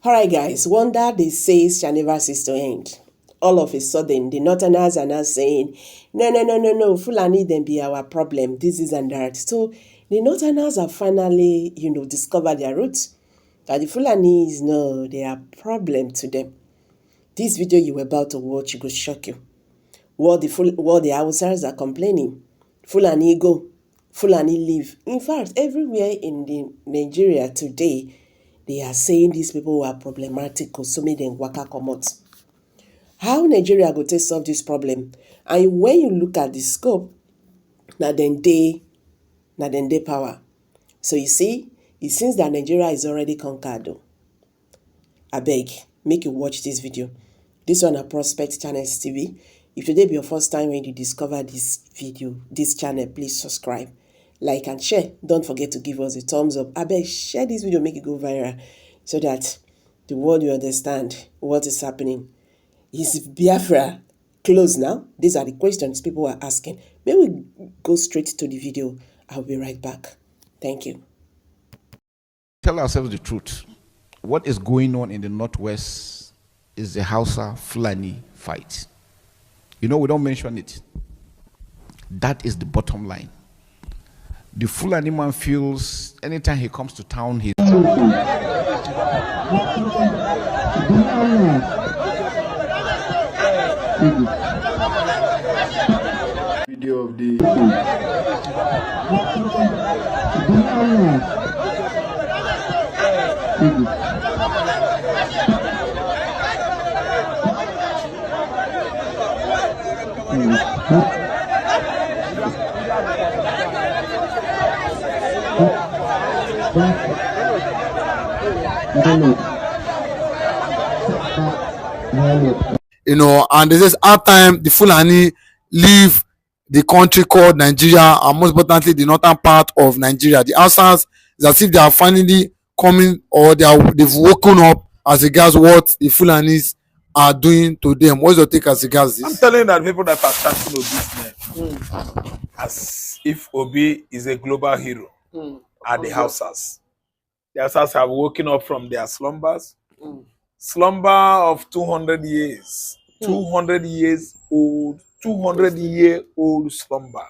Alright guys, wonder they say shall never cease to end. All of a sudden, the Northerners are now saying, no, Fulani then be our problem, this is and that. So the Northerners have finally, discovered their roots. That the Fulanis, no, they are a problem to them. This video you were about to watch will shock you. What the Hausas are complaining. Fulani go, Fulani leave. In fact, everywhere in the Nigeria today, they are saying these people were problematic because so many them waka comot. How Nigeria go take solve this problem? And when you look at the scope, na dem dey power. So you see, it seems that Nigeria is already conquered though. Abeg, make you watch this video. This one na Prospect Channels TV. If today be your first time when you discover this video, this channel, please subscribe, like and share. Don't forget to give us a thumbs up. Abeg, share this video, make it go viral so that the world will understand what is happening. Is Biafra closed now? These are the questions people are asking. May we go straight to the video. I'll be right back. Thank you. Tell ourselves the truth. What is going on in the Northwest is the Hausa Fulani fight. We don't mention it. That is the bottom line. The Fulani man feels anytime he comes to town, he's video of the and this is our time the Fulani leave the country called Nigeria, and most importantly the northern part of Nigeria. The Hausas is as if they are finally coming, or they've woken up as regards what the Fulanis are doing to them. What's your take as regards this? I'm telling you that people that are chanting Obi's name as if Obi is a global hero are the Hausas. The Hausas have woken up from their slumbers. Slumber of 200 years. 200 years old. 200-year-old slumber.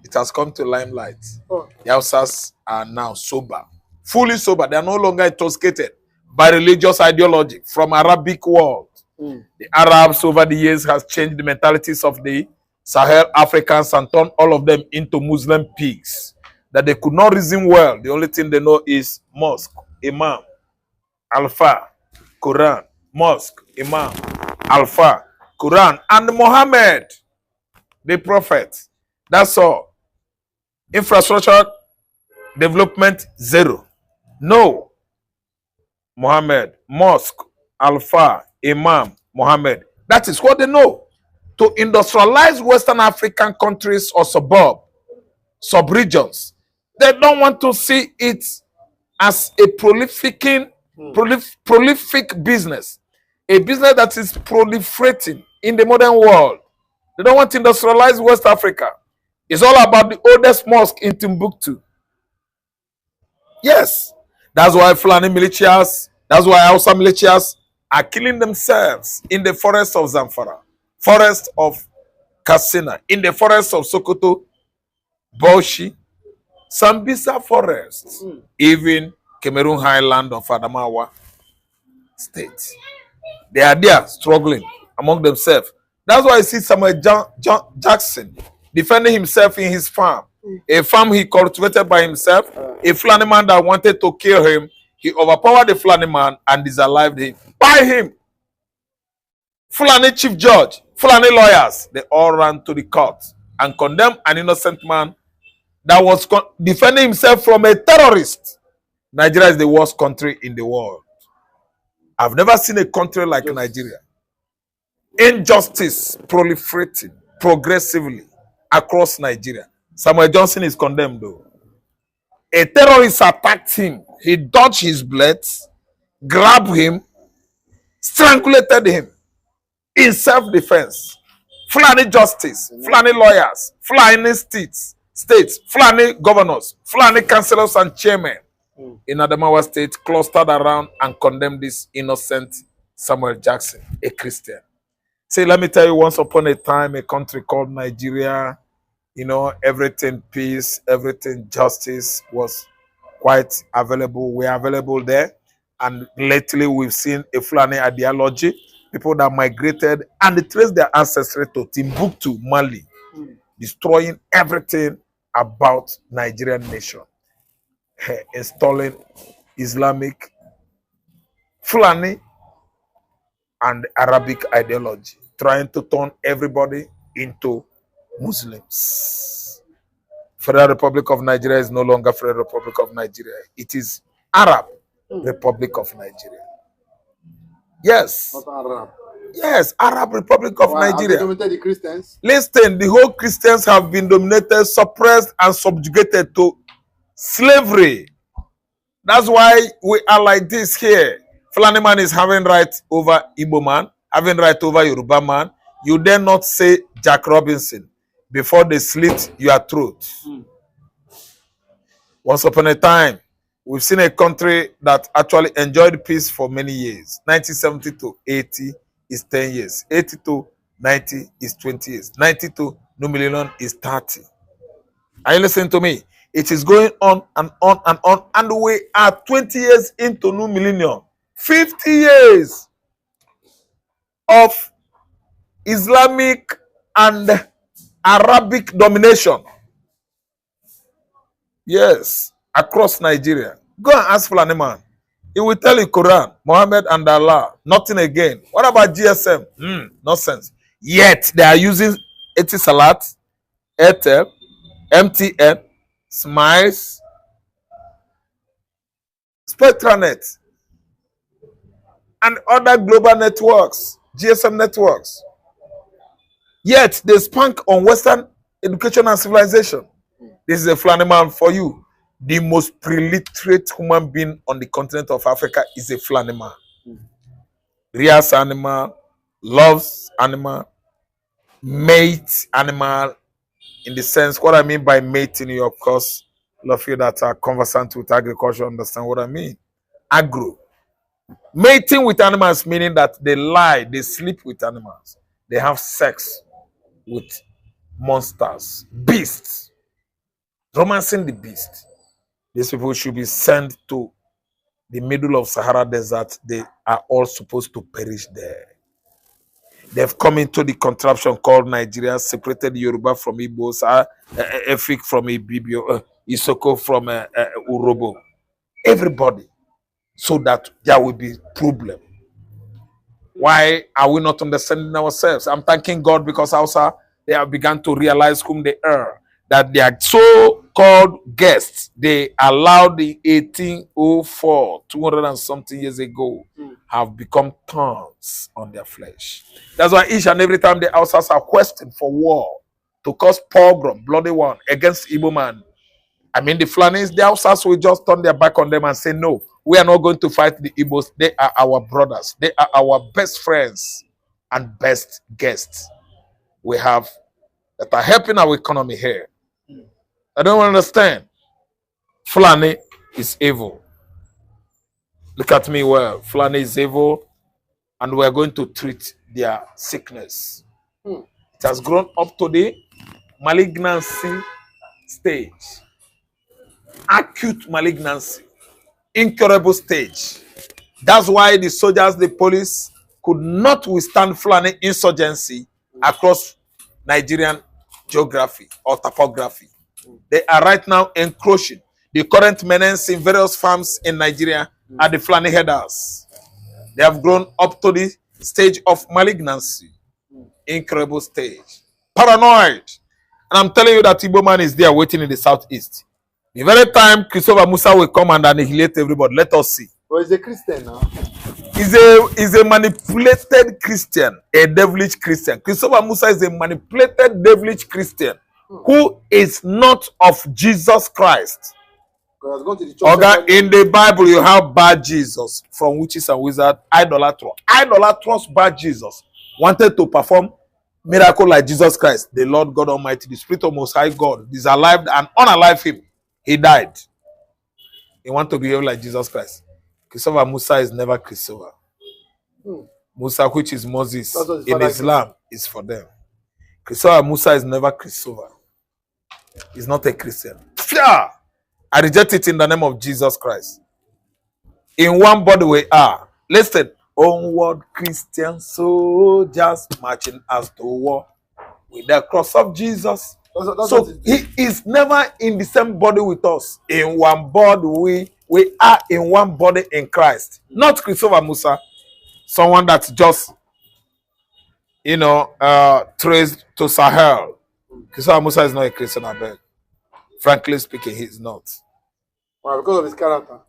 It has come to limelight. The Hausas are now sober. Fully sober. They are no longer intoxicated by religious ideology from Arabic world. The Arabs over the years has changed the mentalities of the Sahel Africans and turned all of them into Muslim pigs. That they could not reason well. The only thing they know is mosque, imam, alpha, Quran, mosque, imam, alpha, Quran, and Muhammad, the prophet. That's all. Infrastructure development, zero. No. Muhammad, mosque, alpha, imam, Muhammad. That is what they know. To industrialize Western African countries or sub-regions, they don't want to see it as a prolific business. A business that is proliferating in the modern world. They don't want to industrialize West Africa. It's all about the oldest mosque in Timbuktu. Yes. That's why Fulani militias, that's why Hausa militias are killing themselves in the forest of Zamfara, forest of Katsina, in the forest of Sokoto, Bauchi, Sambisa forest, even Cameroon Highland of Adamawa State. They are there struggling among themselves. That's why I see Samuel Jackson defending himself in his farm. A farm he cultivated by himself. A Fulani man that wanted to kill him, he overpowered the Fulani man and disallowed him. By him. Fulani chief judge, Fulani lawyers, they all ran to the court and condemned an innocent man that was defending himself from a terrorist. Nigeria is the worst country in the world. I've never seen a country like Nigeria. Injustice proliferating progressively across Nigeria. Samuel Johnson is condemned though. A terrorist attacked him. He dodged his bullets, grabbed him, strangulated him in self-defense. Fulani justice, Fulani lawyers, Fulani states, Fulani governors, Fulani councillors and chairmen in Adamawa State clustered around and condemned this innocent Samuel Jackson, a Christian. Say, let me tell you, once upon a time, a country called Nigeria, you know, everything peace, everything justice was quite available. We're available there. And lately, we've seen a Fulani ideology, people that migrated and they traced their ancestry to Timbuktu, Mali, destroying everything about Nigerian nation, installing Islamic, Fulani, and Arabic ideology, trying to turn everybody into Muslims. Federal Republic of Nigeria is no longer Federal Republic of Nigeria. It is Arab Republic of Nigeria. Yes. Not Arab. Yes, Arab Republic of Why, Nigeria. have they dominated the Christians? Listen, the whole Christians have been dominated, suppressed, and subjugated to slavery. That's why we are like this here. Fulani man is having right over Igbo man, having right over Yoruba man. You dare not say Jack Robinson before they slit your throat. Once upon a time, we've seen a country that actually enjoyed peace for many years. 1970 to 80 is 10 years. 80 to 90 is 20 years. 90 to no millennium is 30. Are you listening to me? It is going on and on and on. And we are 20 years into new millennium. 50 years of Islamic and Arabic domination. Yes, across Nigeria. Go and ask Fulani man. He will tell you Quran, Muhammad and Allah, nothing again. What about GSM? Nonsense. Yet they are using Etisalat, Airtel, MTN, Smiles, Spectranet, and other global networks, GSM networks. Yet they spank on Western education and civilization. This is a Fulani man for you. The most preliterate human being on the continent of Africa is a Fulani man. Rears animal, loves animal, mates animal. In the sense, what I mean by mating, you of course, a lot of you that are conversant with agriculture understand what I mean. Agro. Mating with animals meaning that they lie, they sleep with animals. They have sex with monsters, beasts. Romancing the beast. These people should be sent to the middle of Sahara Desert. They are all supposed to perish there. They've come into the contraption called Nigeria, separated Yoruba from Igbos, Efik from Ibibio, Isoko from Urobo. Everybody. So that there will be problem. Why are we not understanding ourselves? I'm thanking God because Hausa, they have begun to realize whom they are. That they are so-called guests, they allowed the 1804, 200 and something years ago, have become thorns on their flesh. That's why each and every time the Hausas are questioned for war, to cause pogrom, bloody one, against Igbo man. I mean, the Fulanis, the Hausas will just turn their back on them and say, no, we are not going to fight the Igbos. They are our brothers. They are our best friends and best guests we have that are helping our economy here. I don't understand. Fulani is evil. Look at me well. Fulani is evil, and we are going to treat their sickness. It has grown up to the malignancy stage. Acute malignancy. Incurable stage. That's why the soldiers, the police, could not withstand Fulani insurgency across Nigerian geography or topography. They are right now encroaching. The current menace in various farms in Nigeria are the Fulani headers. They have grown up to the stage of malignancy. Incredible stage. Paranoid. And I'm telling you that Igbo man is there waiting in the southeast. The very time Christopher Musa will come and annihilate everybody, let us see. Or is a Christian now? He's a manipulated Christian, a devilish Christian. Christopher Musa is a manipulated devilish Christian who is not of Jesus Christ. Okay, in the Bible, you have bad Jesus from witches and wizards, idolatrous. Idolatrous bad Jesus wanted to perform miracle like Jesus Christ, the Lord God Almighty, the Spirit of Most High God, is alive and unalive him. He died. He want to behave like Jesus Christ. Christopher Musa is never Christopher. Musa, which is Moses in Islam, is for them. Christopher Musa is never Christopher. He's not a Christian. Yeah. I reject it in the name of Jesus Christ. In one body we are. Listen. Onward Christian soldiers marching as to war with the cross of Jesus. So he is never in the same body with us. In one body we are in one body in Christ. Not Christopher Musa, someone that's just traced to Sahel. Christopher Musa is not a Christian, I beg. Frankly speaking, he's not. Well, because of his character.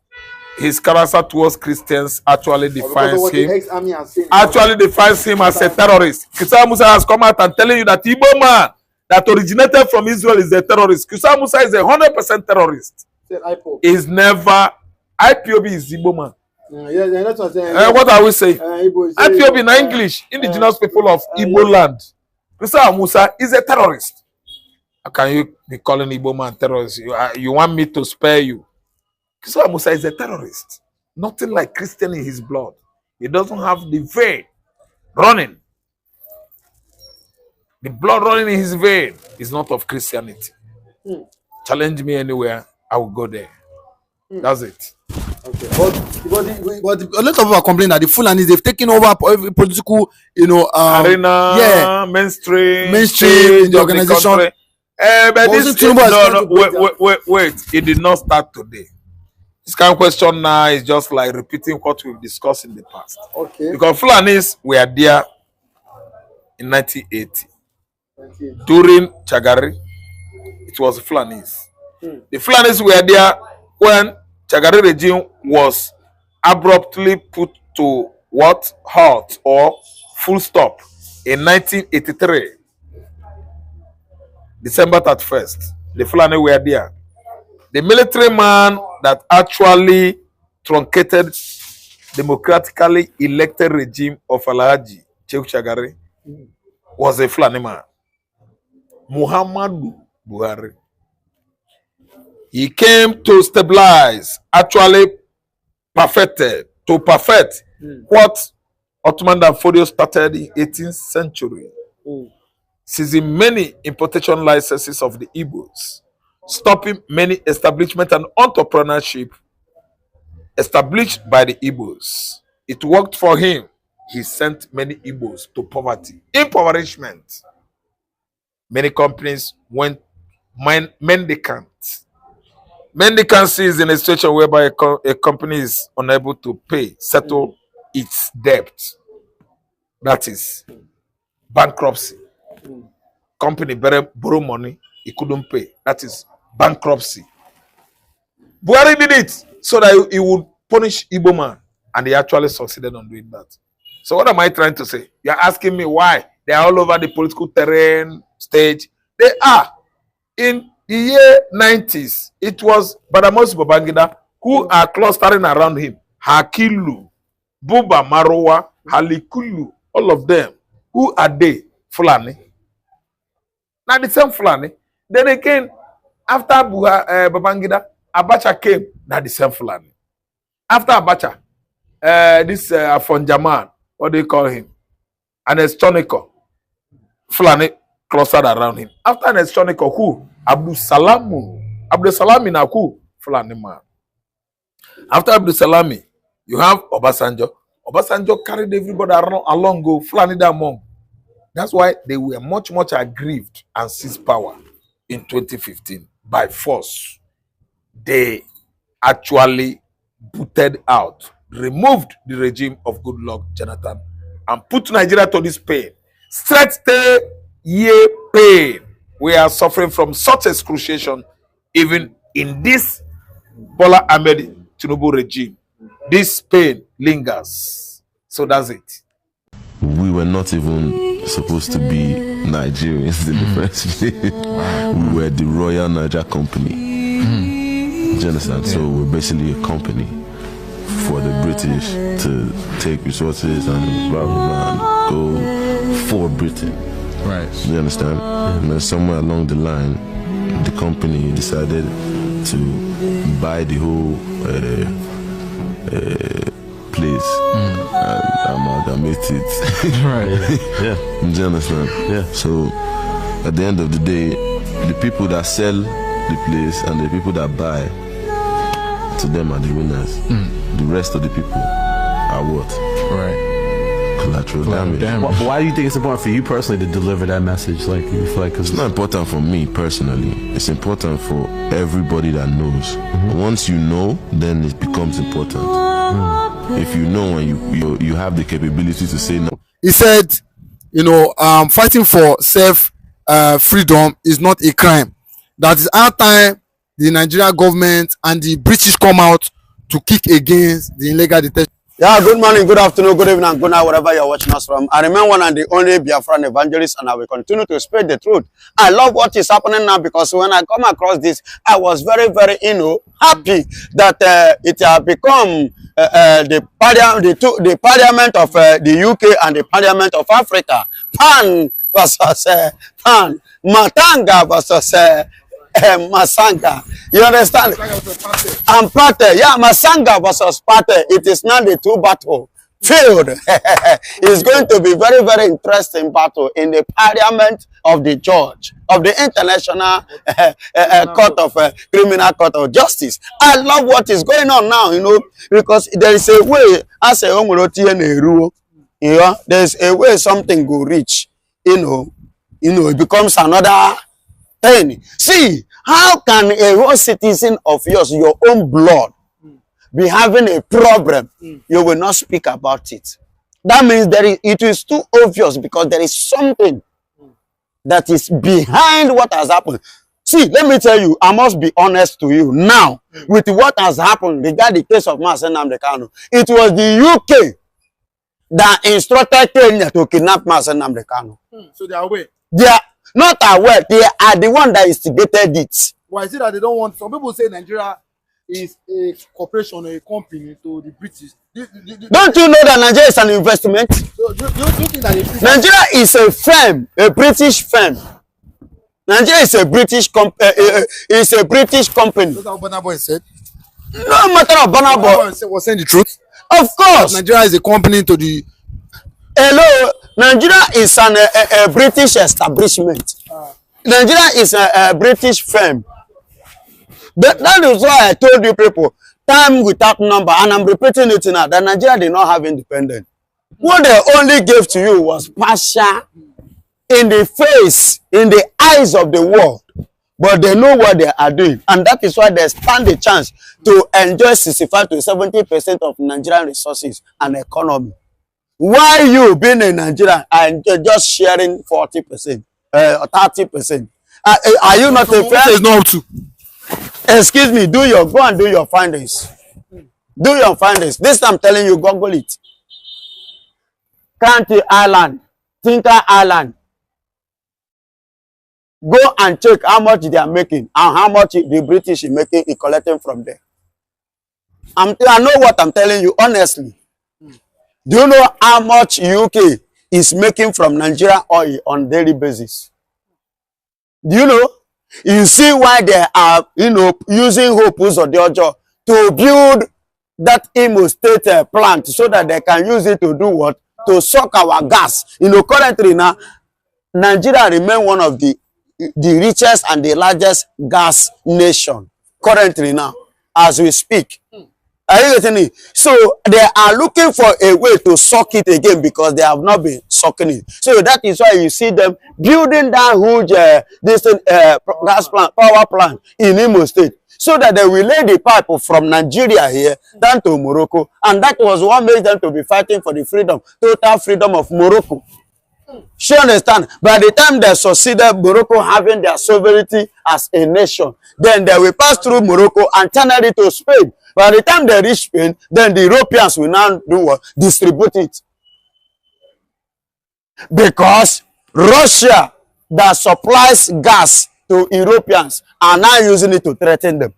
His character towards Christians actually defines him. Actually defines him as a terrorist. Christopher Musa has come out and telling you that Igbo man that originated from Israel is a terrorist. Christopher Musa is 100% terrorist. Is never IPOB is Igbo man. That's what I'm saying. What are we saying? IPOB in English, indigenous people of Igbo land. Christopher Musa is a terrorist. How can you be calling Igbo man terrorist? You want me to spare you? Christopher Musa is a terrorist. Nothing like Christian in his blood. He doesn't have the vein running. The blood running in his vein is not of Christianity. Challenge me anywhere, I will go there. That's it. Okay. But a lot of people are complaining that the Fulanis, they've taken over every political, arena, mainstream in the organization. Wait. It did not start today. This kind of question now is just like repeating what we've discussed in the past. Okay. Because Fulanis were there in 1980. During Chagari, it was Fulanis. The Fulanis were there when Chagari regime was abruptly put to halt or full stop in 1983. December 31st. The Fulani were there. The military man that actually truncated democratically elected regime of Alhaji Shehu Shagari was a Fulani man. Muhammadu Buhari. He came to stabilize, actually perfect what Ottoman Danfodio started in 18th century. Seizing many importation licenses of the Igbos, stopping many establishment and entrepreneurship established by the Igbos. It worked for him. He sent many Igbos to poverty, impoverishment. Many companies went mendicant. Mendicancy is in a situation whereby a company is unable to settle its debt. That is bankruptcy. Company borrow money, he couldn't pay. That is bankruptcy. Buhari did it so that he would punish Igbo man, and he actually succeeded on doing that. So what am I trying to say? You're asking me why they are all over the political terrain stage. They are. In the year 90s, it was Badamos Babangida who are clustering around him. Hakilu, Buba Marowa, Halikulu, all of them. Who are they? Fulani. Now the same Fulani. Then again, after Babangida, Abacha came. Now the same Fulani. After Abacha, this Afonjaman, what do you call him? An Estoniko. Fulani clustered around him. After an Estoniko, who? Abdul Salami na who? Fulani man. After Abdul Salami, you have Obasanjo. Obasanjo carried everybody along, go Fulani among. That's why they were much aggrieved and seized power in 2015 by force. They actually booted out, removed the regime of Goodluck Jonathan, and put Nigeria to this pain. Straight year pain. We are suffering from such excruciation, even in this Bola Ahmed Tinubu regime. This pain lingers. So that's it. We were not even supposed to be Nigerians in the first place. We were the Royal Niger Company. Do you understand? So we're basically a company for the British to take resources and blah blah blah and go for Britain. Right. Do you understand? And then somewhere along the line, the company decided to buy the whole place and amalgamate it. Right. Yeah. Do you understand? Yeah. So at the end of the day, the people that sell the place and the people that buy, to them are the winners. The rest of the people are what? Right. Collateral damage. Why do you think it's important for you personally to deliver that message? Like you feel like, 'cause It's not important for me personally. It's important for everybody that knows. Once you know, then it becomes important. If you know and you have the capability to say no. He said, fighting for self freedom is not a crime. That is our time the Nigerian government and the British come out to kick against the illegal detention. Yeah, good morning, good afternoon, good evening, and good night, wherever you're watching us from. I remain one and the only Biafran evangelist, and I will continue to spread the truth. I love what is happening now, because when I come across this, I was very, very, happy that it has become the parliament of the UK and the parliament of Africa. Pan versus Pan. Matanga versus Masanga. You understand? And Pate, yeah, Masanga versus Pate. It is not the two battle field. It's going to be very, very interesting battle in the parliament of the judge of the international court of criminal court of justice. I love what is going on now, because there is a way, as a there's a way something go reach, it becomes another thing. See, how can a whole citizen of yours, your own blood, be having a problem? You will not speak about it. That means it is too obvious, because there is something that is behind what has happened. See, let me tell you, I must be honest to you now with what has happened regarding the case of Mazen Nnamdi Kanu. It was the UK that instructed Kenya to kidnap Mazen Nnamdi Kanu. So they are aware. They are not aware. They are the one that instigated it. Why is it that they don't want? Some people say Nigeria is a corporation or a company to the British. Don't you know that Nigeria is an investment? Do you think that Nigeria is a firm, a British firm. Nigeria is a British company. That's what Burna Boy said. No matter of Burna Boy was saying the truth. Of course. Nigeria is a company to the. Hello, Nigeria is a British establishment. Nigeria is a British firm. That is why I told you people, time without number, and I'm repeating it now, that Nigeria did not have independence. What they only gave to you was partial in the face, in the eyes of the world. But they know what they are doing. And that is why they stand a chance to enjoy 65 to 70% of Nigerian resources and economy. Why you being in Nigeria and just sharing 40%, 30%? Are you not a fair? Not to. Excuse me, go and do your findings. Do your findings. This I'm telling you, Google it. County Island, Tinker Island. Go and check how much they are making and how much the British is making, collecting from there. I know what I'm telling you, honestly. Do you know how much UK is making from Nigeria oil on daily basis? Do you know? You see why they are, using Hope Uzodiojo to build that Imo State plant so that they can use it to do what? To suck our gas. Currently now, Nigeria remains one of the richest and the largest gas nation currently now, as we speak. Are you getting it? So they are looking for a way to suck it again, because they have not been sucking it. So that is why you see them building that huge gas plant, power plant in Imo State, so that they will lay the pipe from Nigeria here down to Morocco. And that was what made them to be fighting for the freedom, total freedom of Morocco. You understand? By the time they succeeded, Morocco having their sovereignty as a nation, then they will pass through Morocco and channel it to Spain. By the time they reach Spain, then the Europeans will now do what? Distribute it. Because Russia that supplies gas to Europeans are now using it to threaten them.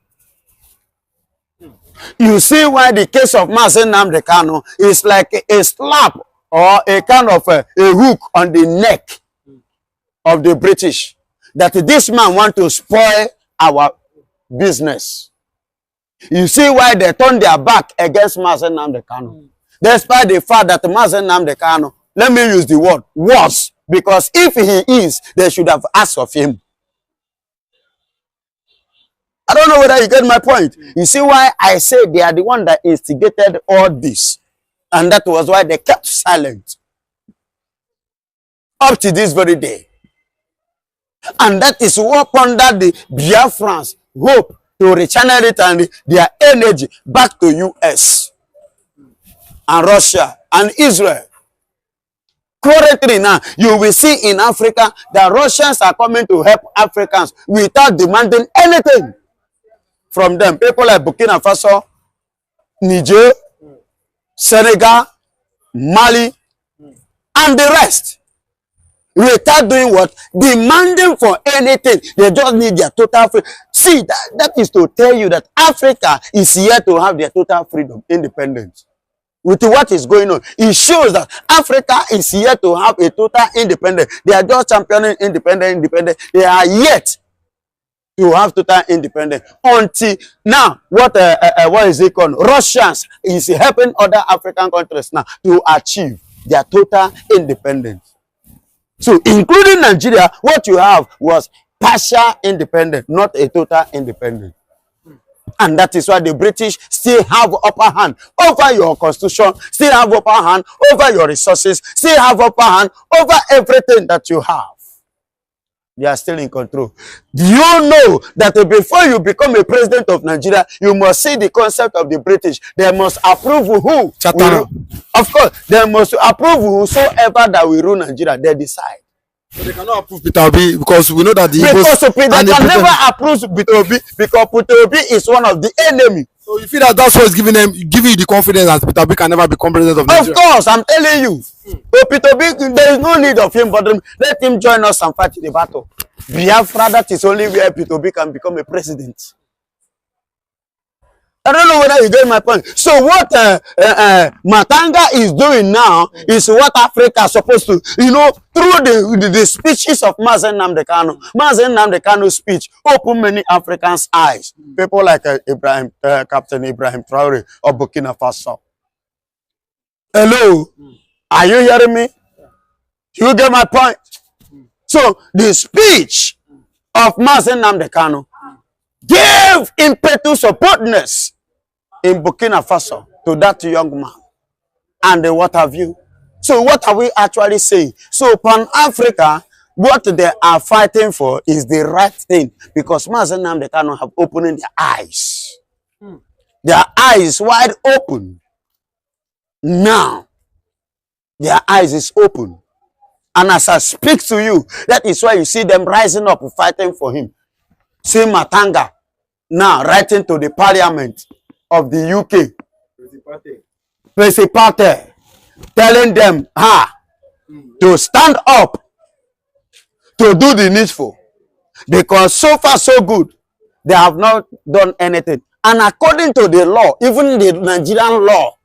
You see why the case of Mazen Nnamdi Kanu is like a slap or a kind of a hook on the neck of the British. That this man wants to spoil our business. You see why they turned their back against Mazen Namdekano. Despite the fact that Mazen Namdekano, let me use the word, was. Because if he is, they should have asked of him. I don't know whether you get my point. You see why I say they are the one that instigated all this. And that was why they kept silent. Up to this very day. And that is what under the Biafrans hope to rechannel it and their energy back to US and Russia and Israel. Currently now, you will see in Africa that Russians are coming to help Africans without demanding anything from them. People like Burkina Faso, Niger, Senegal, Mali, and the rest. Without doing what? Demanding for anything. They just need their total freedom. See, that is to tell you that Africa is here to have their total freedom, independence. With what is going on, it shows that Africa is here to have a total independence. They are just championing independence. They are yet to have total independence. Until now, what is it called? Russians is helping other African countries now to achieve their total independence. So, including Nigeria, what you have was partial independence, not a total independence. And that is why the British still have upper hand over your constitution, still have upper hand over your resources, still have upper hand over everything that you have. They are still in control. Do you know that before you become a president of Nigeria, you must see the concept of the British? They must approve who? Of course, they must approve whosoever that will rule Nigeria. They decide. So they cannot approve Peter Obi because we know that the because they can never approve Peter Obi because Peter Obi is one of the enemy. So you feel that that's what's giving you the confidence that Peter Obi can never become president of Nigeria? Of course, I'm telling you. So Peter Obi, there is no need of him, but let him join us and fight the battle. Biafra, that is only where Peter Obi can become a president. I don't know whether you get my point. So what Matanga is doing now is what Africa is supposed to, you know, through the speeches of Mazen Namdekano. Mazen Namdekano's speech opened many Africans' eyes. People like Captain Ibrahim Traore of Burkina Faso. Hello? Are you hearing me? You get my point? So the speech of Mazen Namdekano gave impetus of boldness in Burkina Faso to that young man. And what have you? So what are we actually saying? So Pan-Africa, what they are fighting for is the right thing. Because Mazen Namdekano have opened their eyes. Their eyes wide open. Now, their eyes is open. And as I speak to you, that is why you see them rising up fighting for him. See Matanga now writing to the parliament of the UK, Principate, telling them to stand up to do the needful. Because so far so good, they have not done anything. And according to the law, even the Nigerian law,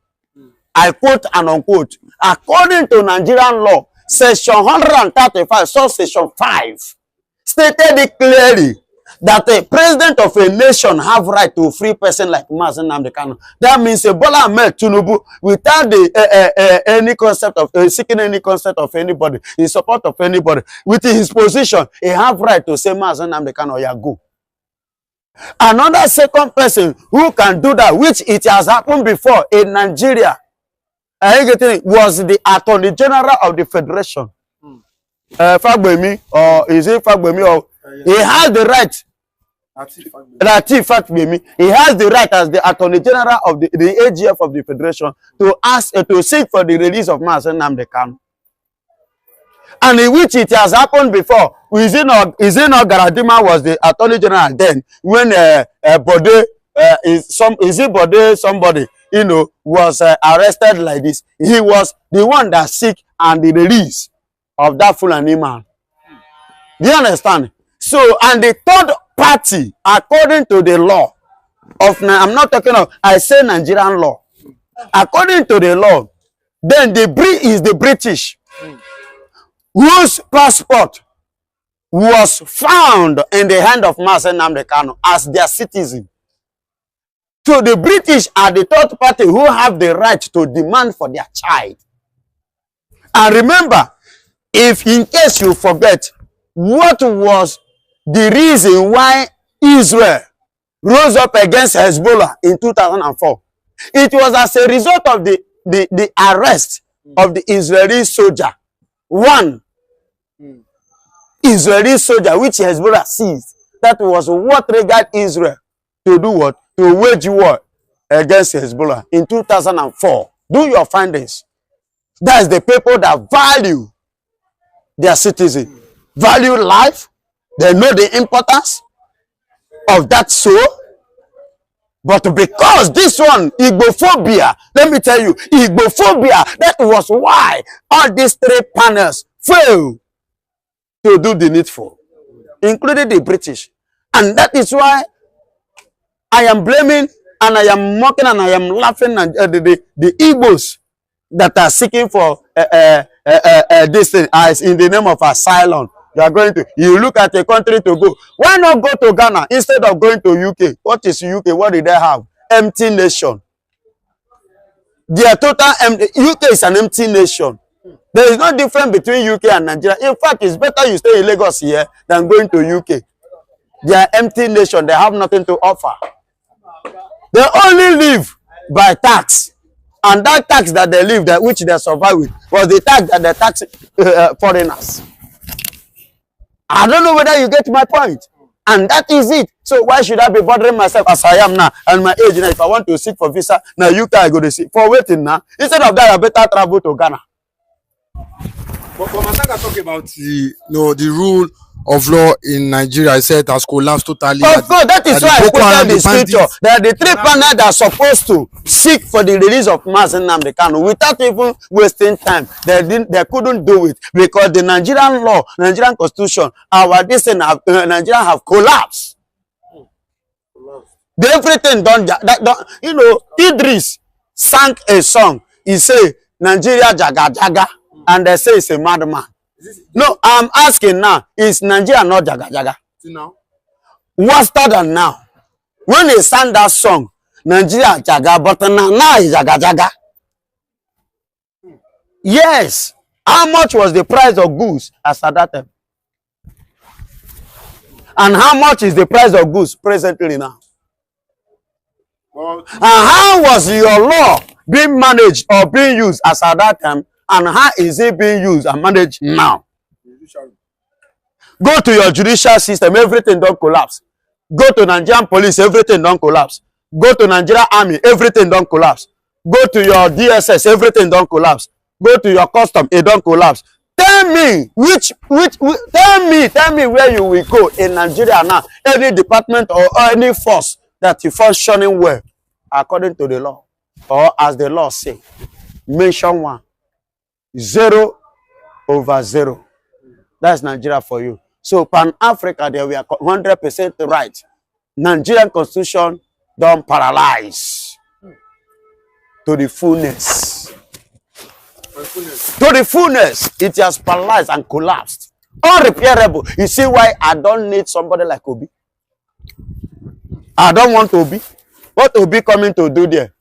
I quote and unquote, according to Nigerian law, section 135, subsection 5, stated it clearly that a president of a nation have right to a free person like Mazen Namdekano. That means Bola Ahmed Tinubu, without any concept of seeking any consent of anybody, in support of anybody, with his position, he have right to say Mazen Namdekano, yeah, go. Another second person who can do that, which it has happened before in Nigeria, was the Attorney General of the Federation. Fagbemi, or is it Fagbemi? Or he has the right. Latif Fagbemi. He has the right as the Attorney General of the AGF of the Federation to ask to seek for the release of Mazen Namdekano. And in which it has happened before. Is it not Garadima was the Attorney General then when Bode somebody, you know, was arrested like this. He was the one that seek and the release of that Fulani man. Do you understand? So, and the third party, according to the law of, I'm not talking of, I say Nigerian law. According to the law, then is the British, whose passport was found in the hand of Mazen Namdekano as their citizen. So the British are the third party who have the right to demand for their child. And remember, if in case you forget, what was the reason why Israel rose up against Hezbollah in 2004? It was as a result of the arrest of the Israeli soldier. One Israeli soldier which Hezbollah seized. That was what triggered Israel to do what? To wage war against Hezbollah in 2004. Do your findings. That's the people that value their citizen, value life. They know the importance of that soul. But because this one, Igbophobia, let me tell you, Igbophobia, that was why all these three panels failed to do the needful, including the British. And that is why I am blaming and I am mocking and I am laughing at the Igbos that are seeking for this thing as in the name of asylum. You are going to, you look at a country to go. Why not go to Ghana instead of going to UK? What is UK? What did they have? Empty nation. Their total UK is an empty nation. There is no difference between UK and Nigeria. In fact, it's better you stay in Lagos here than going to UK. They are empty nation. They have nothing to offer. They only live by tax. And that tax that they live, that which they survive with, was the tax that they tax foreigners. I don't know whether you get my point. And that is it. So why should I be bothering myself as I am now and my age now? If I want to seek for visa, now UK I go to seek for waiting now. Instead of that, I better travel to Ghana. But Masaka talk about the rule of law in Nigeria. I said it has collapsed totally. Of course, that is why I quoted the scripture. There are the three panels that are supposed to seek for the release of Mazi Nnamdi Kanu without even wasting time. They couldn't do it because the Nigerian law, Nigerian constitution, Nigeria have collapsed. Everything done. Idris sang a song. He said, Nigeria jaga jaga, and they say it's a madman. No, I'm asking now, is Nigeria not jaga jaga? Now? What's that now? When they sang that song, Nigeria jaga, but now is jaga jaga. Yes. How much was the price of goods as at that time? And how much is the price of goods presently now? And how was your law being managed or being used as at that time? And how is it being used and managed now? Go to your judicial system, everything don't collapse. Go to Nigerian police, everything don't collapse. Go to Nigerian army, everything don't collapse. Go to your DSS, everything don't collapse. Go to your custom, it don't collapse. Tell me tell me where you will go in Nigeria now. Any department or any force that is functioning well according to the law or as the law say. Mention one. 0/0. That's Nigeria for you. So Pan-Africa, there we are 100% right. Nigerian constitution don't paralyze to the fullness. To the fullness, it has paralyzed and collapsed. Unrepairable. You see why I don't need somebody like Obi? I don't want Obi. What Obi coming to do there?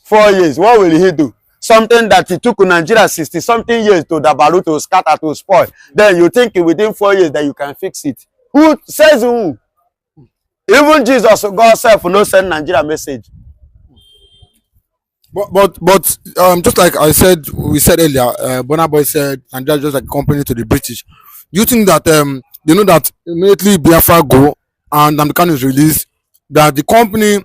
4 years. What will he do? Something that it took Nigeria 60-something years to Dabaru, to scatter, to spoil. Then you think within 4 years that you can fix it. Who says who? Even Jesus, God self, will not send Nigeria message. But just like we said earlier, Burna Boy said Nigeria just like a company to the British. Do you think that they know that immediately Biafra go and Nnamdi Kanu is released, that their company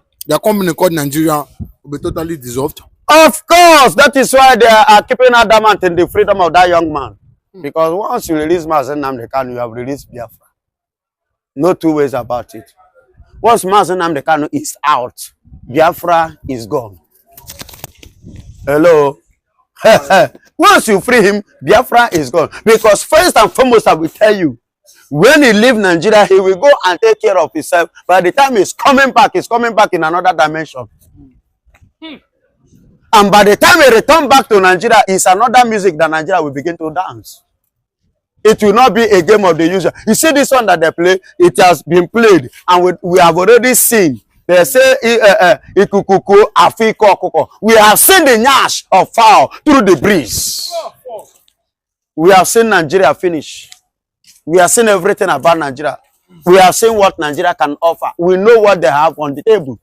called Nigeria will be totally dissolved? Of course, that is why they are keeping adamant in the freedom of that young man. Because once you release Mazi Nnamdi Kanu, you have released Biafra. No two ways about it. Once Mazi Nnamdi Kanu is out, Biafra is gone. Hello? Once you free him, Biafra is gone. Because first and foremost, I will tell you, when he leave Nigeria, he will go and take care of himself. By the time he's coming back in another dimension. And by the time he return back to Nigeria, it's another music that Nigeria will begin to dance. It will not be a game of the usual. You see this one that they play, it has been played. And we have already seen They say ikukuku afiko koko. We have seen the nyash of fowl through the breeze. We have seen Nigeria finish. We have seen everything about Nigeria. We have seen what Nigeria can offer. We know what they have on the table.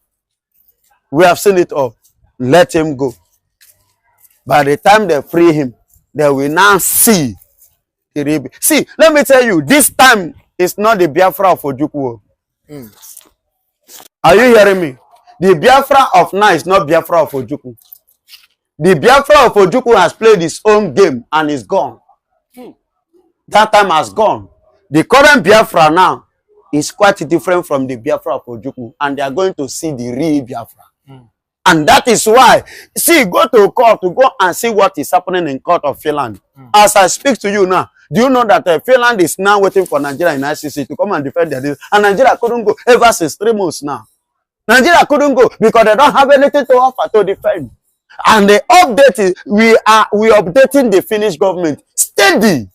We have seen it all. Let him go. By the time they free him, they will now see. See, let me tell you, this time is not the Biafra of Ojukwu. Are you hearing me? The Biafra of now is not Biafra of Ojukwu. The Biafra of Ojukwu has played his own game and is gone. That time has gone. The current Biafra now is quite different from the Biafra of Ojukwu, and they are going to see the real Biafra. And that is why, see, go to court to go and see what is happening in court of Finland. As I speak to you now, do you know that Finland is now waiting for Nigeria in ICC to come and defend their deal? And Nigeria couldn't go ever since 3 months now. Nigeria couldn't go because they don't have anything to offer to defend. And the update is, we are updating the Finnish government steady.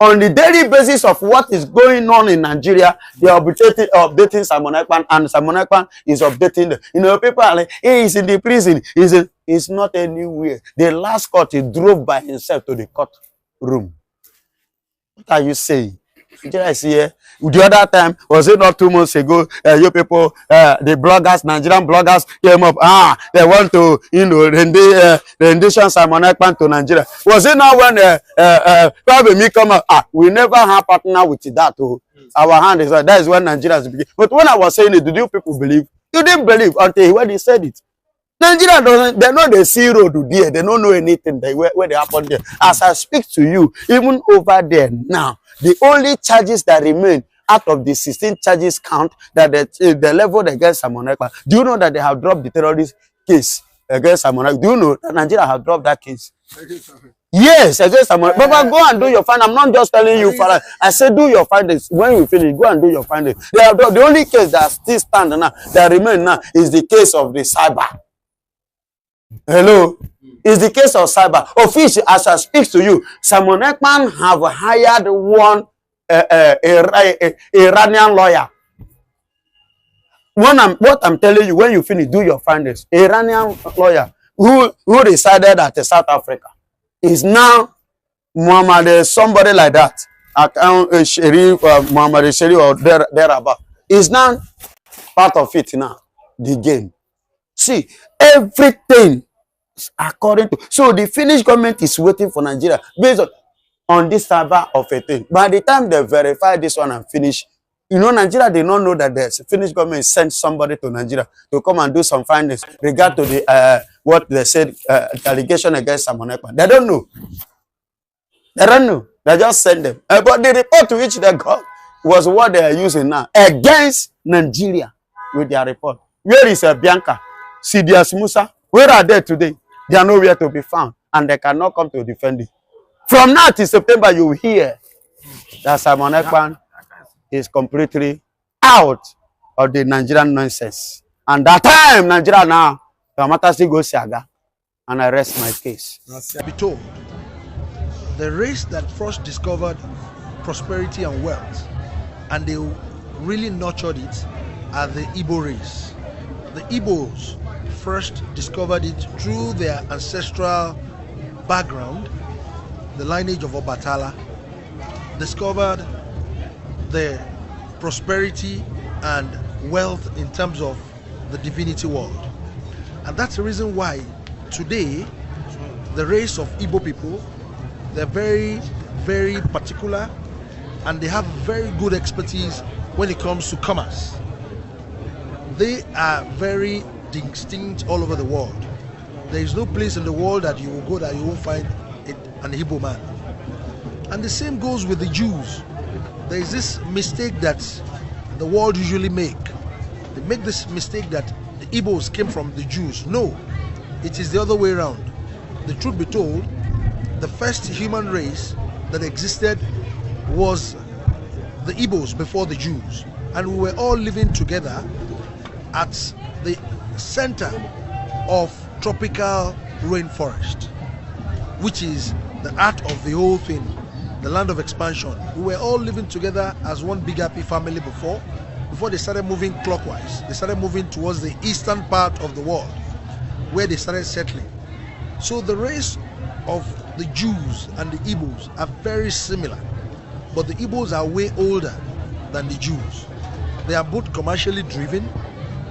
On the daily basis of what is going on in Nigeria, they are updating Simon Ekpan, and Simon Ekpan is updating them. You know, people are like, hey, he's in the prison. He's not anywhere. The last court, he drove by himself to the court room. What are you saying? Nigeria is here. The other time, was it not 2 months ago, you people, the bloggers, Nigerian bloggers came up, they want to, you know, rendition Simon Ekpan to Nigeria. Was it not when probably me come up, we never have partner with that. Our hand is that is when Nigeria is beginning. But when I was saying it, did you people believe? You didn't believe until when he said it. Nigeria doesn't, they know the sea road there, they don't know anything where they happen there. As I speak to you, even over there now, the only charges that remain out of the 16 charges count that the level against Simon Ekpa. Do you know that they have dropped the terrorist case against Simon Ekpa? Do you know that Nigeria have dropped that case? Yes, against Simon Ekpa. But go and do your findings. I'm not just telling you, Father. I said do your findings. When you finish, go and do your findings. They have dropped. The only case that still stands now, that remain now, is the case of the cyber. Hello? Is the case of cyber. Officially, as I speak to you, Simon Ekman have hired one Iranian lawyer. What I'm telling you, when you finish, do your findings. Iranian lawyer who resided at South Africa is now Muhammad, somebody like that. Sharif, Muhammad Sharif or thereabout. Is now part of it now. The game. See, everything according to, so the Finnish government is waiting for Nigeria based on this cyber of a thing. By the time they verify this one and finish, you know, Nigeria, they don't know that the Finnish government sent somebody to Nigeria to come and do some findings regard to the what they said allegation against Simon Ekpa. They don't know. They don't know. They just send them. But the report to which they got was what they are using now against Nigeria with their report. Where is Bianca? Sidious Musa? Where are they today? They are nowhere to be found, and they cannot come to defend it. From now till September, you will hear that Simon Ekpan is completely out of the Nigerian nonsense. And that time, Nigeria now, Kamatasi goes Siaga, and I rest my case. Be told, the race that first discovered prosperity and wealth, and they really nurtured it, are the Igbo race. The Igbos first discovered it through their ancestral background, the lineage of Obatala, discovered the prosperity and wealth in terms of the divinity world. And that's the reason why today the race of Igbo people, they're very, very particular, and they have very good expertise when it comes to commerce. They are very distinct all over the world. There is no place in the world that you will go that you won't find an Igbo man. And the same goes with the Jews. There is this mistake that the world usually make. They make this mistake that the Igbos came from the Jews. No, it is the other way around. The truth be told, the first human race that existed was the Igbos before the Jews. And we were all living together at the center of tropical rainforest, which is the heart of the whole thing, the land of expansion. We were all living together as one big happy family before, before they started moving clockwise. They started moving towards the eastern part of the world, where they started settling. So the race of the Jews and the Igbos are very similar, but the Igbos are way older than the Jews. They are both commercially driven.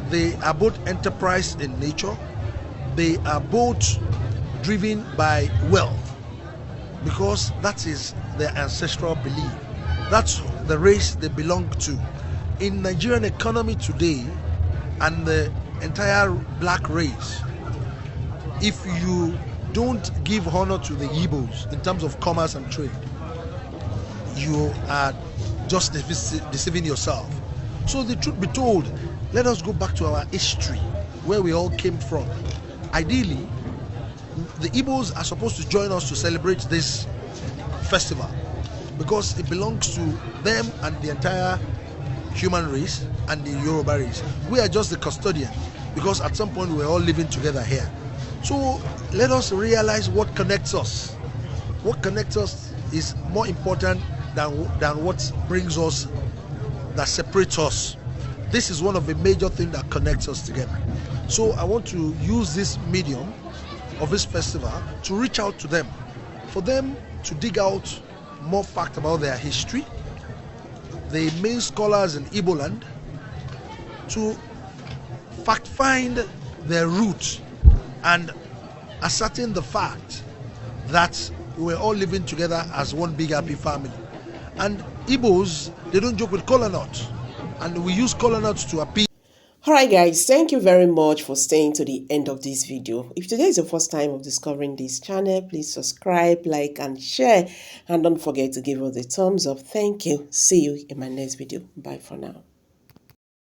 They are both enterprise in nature. They are both driven by wealth, because that is their ancestral belief. That's the race they belong to. In Nigerian economy today and the entire black race, if you don't give honor to the Igbos in terms of commerce and trade, you are just deceiving yourself. So the truth be told, let us go back to our history, where we all came from. Ideally, the Igbos are supposed to join us to celebrate this festival, because it belongs to them and the entire human race and the Yoruba race. We are just the custodian, because at some point we are all living together here. So let us realize what connects us. What connects us is more important than what brings us, that separates us. This is one of the major things that connects us together. So I want to use this medium of this festival to reach out to them, for them to dig out more facts about their history, the main scholars in Igbo land, to fact find their roots and ascertain the fact that we're all living together as one big happy family. And Igbos, they don't joke with kola nut, and we use kola nuts to appease. Alright guys, thank you very much for staying to the end of this video. If today is your first time of discovering this channel, please subscribe, like and share, and don't forget to give us a thumbs up. Thank you. See you in my next video. Bye for now.